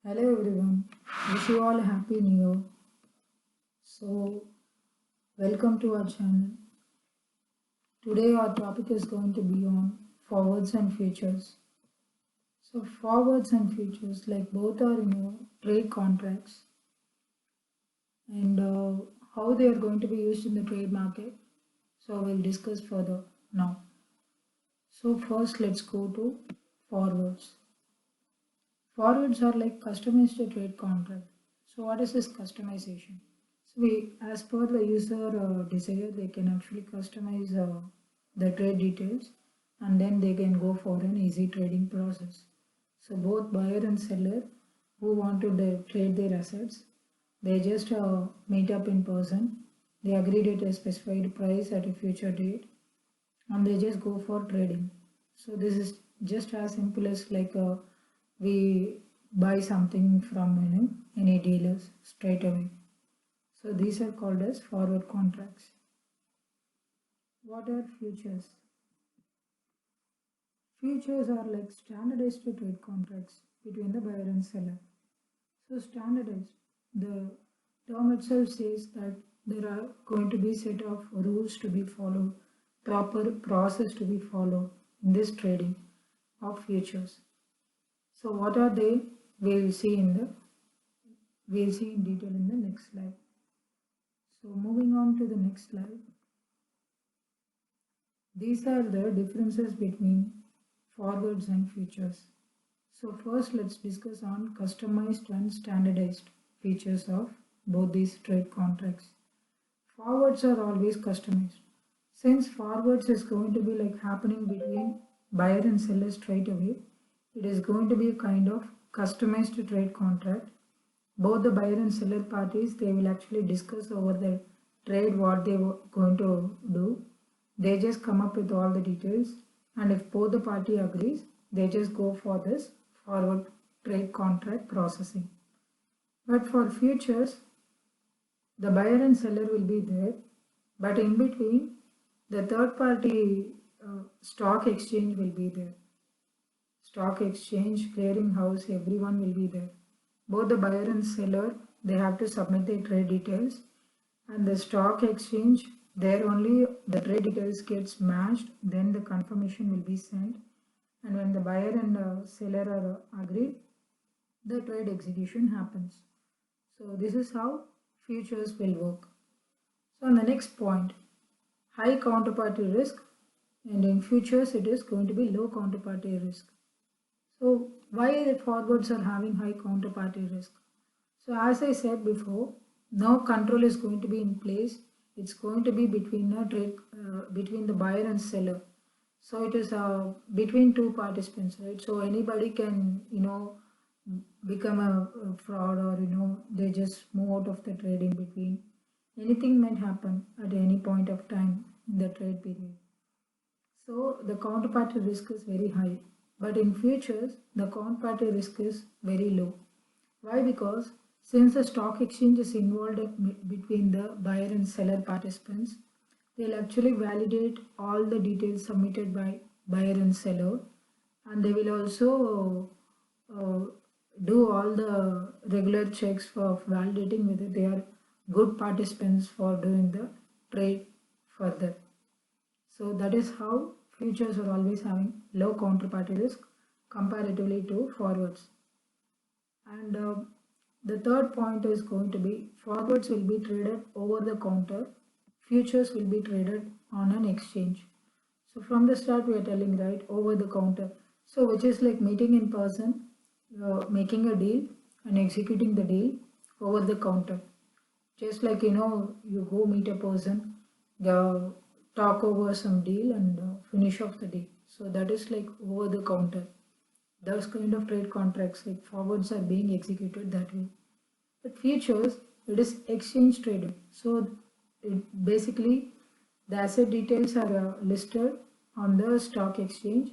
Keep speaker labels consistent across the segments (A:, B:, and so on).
A: Hello everyone, wish you all a happy new year. So, welcome to our channel. Today our topic is going to be on forwards and futures. So, forwards and futures, like both are trade contracts and how they are going to be used in the trade market. So, we'll discuss further now. So, first let's go to forwards. Forwards are like customized trade contract. So what is this customization? So as per the user desire, they can actually customize the trade details and then they can go for an easy trading process. So both buyer and seller who want to trade their assets, they just meet up in person. They agreed at a specified price at a future date and they just go for trading. So this is just as simple as like we buy something from any dealers straight away. So these are called as forward contracts. What are futures? Futures are like standardized trade contracts between the buyer and seller. So standardized, the term itself says that there are going to be set of rules to be followed, proper process to be followed in this trading of futures. So what are they? We'll see in detail in the next slide. So moving on to the next slide. These are the differences between forwards and futures. So first let's discuss on customized and standardized features of both these trade contracts. Forwards are always customized. Since forwards is going to be like happening between buyer and seller straight away, it is going to be a kind of customized trade contract. Both the buyer and seller parties, they will actually discuss over the trade what they were going to do. They just come up with all the details, and if both the party agrees, they just go for this forward trade contract processing. But for futures, the buyer and seller will be there, but in between, the third party stock exchange will be there. Stock exchange, clearing house, everyone will be there. Both the buyer and seller, they have to submit their trade details, and the stock exchange, there only the trade details gets matched, then the confirmation will be sent, and when the buyer and seller are agreed, the trade execution happens. So this is how futures will work. So on the next point, high counterparty risk, and in futures it is going to be low counterparty risk. So why the forwards are having high counterparty risk? So as I said before, no control is going to be in place. It's going to be between a trade between the buyer and seller. So it is between two participants, right? So anybody can become a fraud, or they just move out of the trade in between. Anything might happen at any point of time in the trade period. So the counterparty risk is very high. But in futures, the counterparty risk is very low. Why? Because since the stock exchange is involved between the buyer and seller participants, they'll actually validate all the details submitted by buyer and seller, and they will also uh, do all the regular checks for validating whether they are good participants for doing the trade further. So that is how futures are always having low counterparty risk comparatively to forwards. And the third point is going to be forwards will be traded over the counter, futures will be traded on an exchange. So from the start we are telling, right, over the counter. So which is like meeting in person, making a deal and executing the deal over the counter. Just like you go meet a person, talk over some deal and finish off the deal. So that is like over the counter. Those kind of trade contracts like forwards are being executed that way. But futures, it is exchange traded. So basically the asset details are listed on the stock exchange.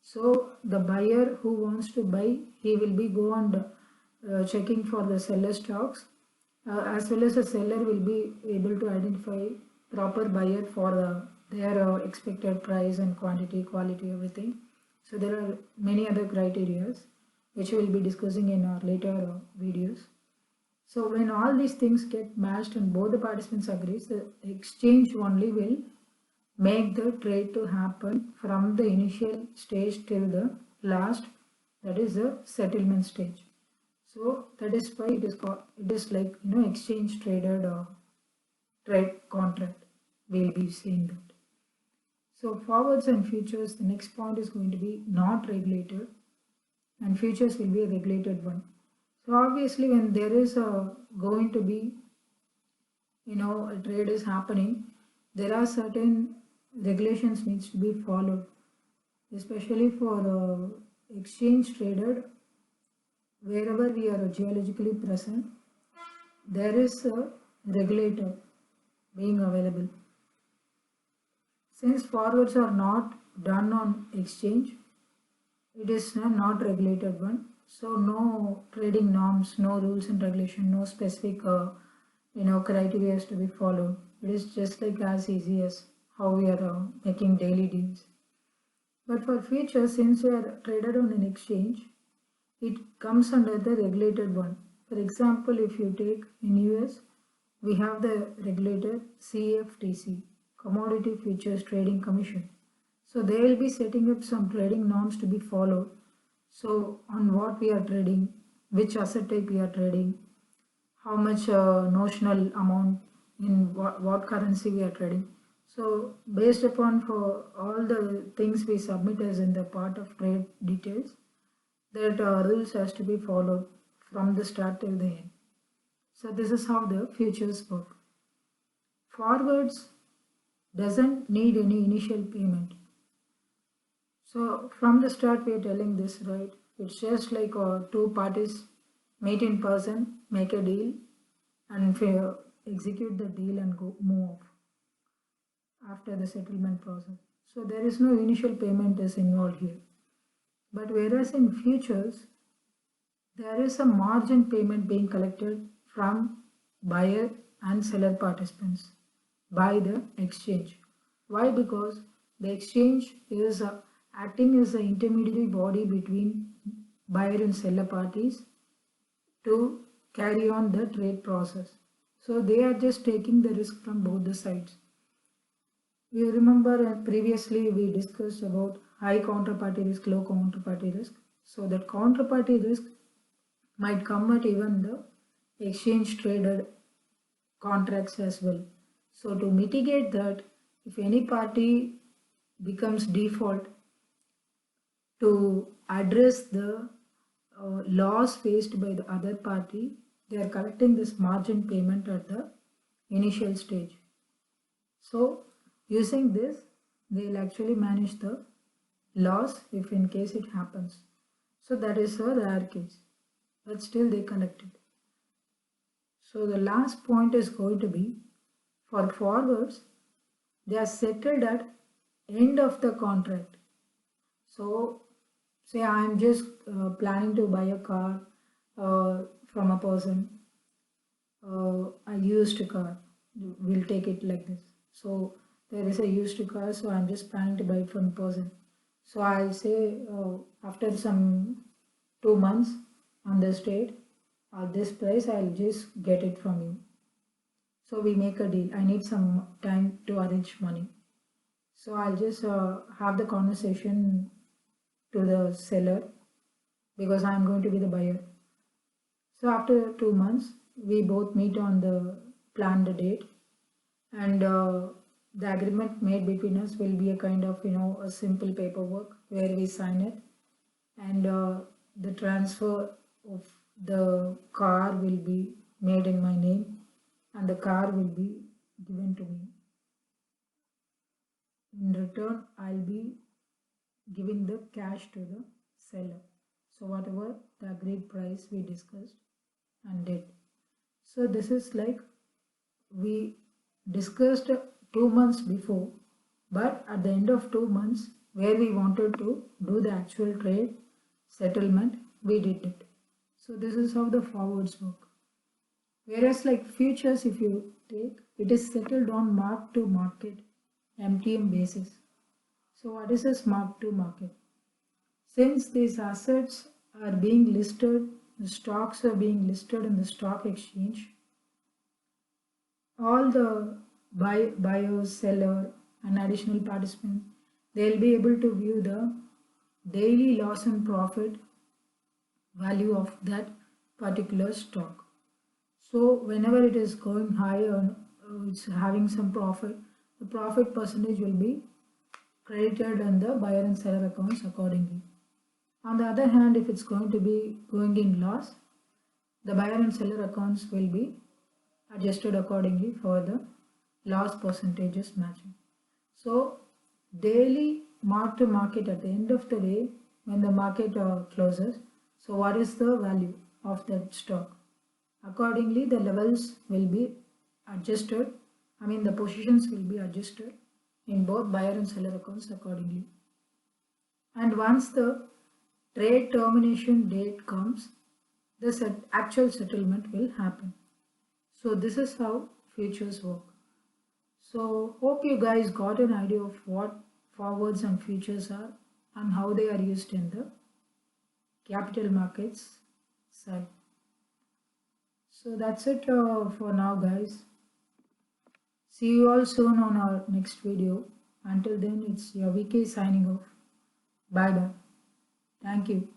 A: So the buyer who wants to buy, he will be go and checking for the seller stocks, as well as the seller will be able to identify proper buyer for their expected price and quantity, quality, everything. So there are many other criterias. which we'll be discussing in our later videos. So when all these things get matched and both the participants agrees, the exchange only will make the trade to happen from the initial stage till the last, that is the settlement stage. So that is why it is called, it is like exchange traded trade contract. We'll be seeing that. So forwards and futures, the next point is going to be not regulated, and futures will be a regulated one. So obviously when there is going to be a trade is happening, there are certain regulations needs to be followed, especially for exchange traded. Wherever we are geologically present, there is a regulator being available. Since forwards are not done on exchange, it is a not regulated one. So no trading norms, no rules and regulation, no specific criteria has to be followed. It is just like as easy as how we are making daily deals. But for futures, since we are traded on an exchange, it comes under the regulated one. For example, if you take in US, we have the regulated CFTC, Commodity Futures Trading Commission. So they will be setting up some trading norms to be followed. So on what we are trading, which asset type we are trading, how much notional amount in what currency we are trading. So based upon for all the things we submit as in the part of trade details, that rules has to be followed from the start till the end. So this is how the futures work. Forwards doesn't need any initial payment. So from the start we are telling this, right? It's just like two parties meet in person, make a deal, and execute the deal and go move after the settlement process. So there is no initial payment is involved here. But whereas in futures, there is a margin payment being collected from buyer and seller participants by the exchange. Why? Because the exchange is acting as an intermediary body between buyer and seller parties to carry on the trade process. So they are just taking the risk from both the sides. You remember previously we discussed about high counterparty risk, low counterparty risk. So that counterparty risk might come at even the exchange traded contracts as well. So to mitigate that, if any party becomes default, to address the loss faced by the other party, they are collecting this margin payment at the initial stage. So using this, they will actually manage the loss if in case it happens. So that is a rare case, but still they collect it. So the last point is going to be for forwards, they are settled at end of the contract. So say I am just planning to buy a car from a person, a used car, we'll take it like this. So there is a used car, so I'm just planning to buy it from a person. So I say after some 2 months on this date, at this price, I'll just get it from you. So we make a deal. I need some time to arrange money. So I'll just have the conversation to the seller because I'm going to be the buyer. So after 2 months, we both meet on the planned date, and the agreement made between us will be a kind of a simple paperwork where we sign it, and the transfer of the car will be made in my name and the car will be given to me. In return, I'll be giving the cash to the seller. So whatever the agreed price we discussed and did. So this is like we discussed 2 months before, but at the end of 2 months where we wanted to do the actual trade settlement, we did it. So this is how the forwards work. Whereas like futures, if you take, it is settled on mark to market MTM basis. So what is this mark to market? Since these assets are being listed, the stocks are being listed in the stock exchange, all the buyers, seller, and additional participants, they'll be able to view the daily loss and profit value of that particular stock. So whenever it is going higher, it's having some profit, the profit percentage will be credited on the buyer and seller accounts accordingly. On the other hand, if it's going to be going in loss, the buyer and seller accounts will be adjusted accordingly for the loss percentages matching. So daily mark to market at the end of the day when the market closes, so what is the value of that stock? Accordingly, the levels will be adjusted. The positions will be adjusted in both buyer and seller accounts accordingly. And once the trade termination date comes, the actual settlement will happen. So this is how futures work. So hope you guys got an idea of what forwards and futures are and how they are used in the capital markets side. So that's it for now, guys. See you all soon on our next video. Until then, it's your VK signing off. Bye bye. Thank you.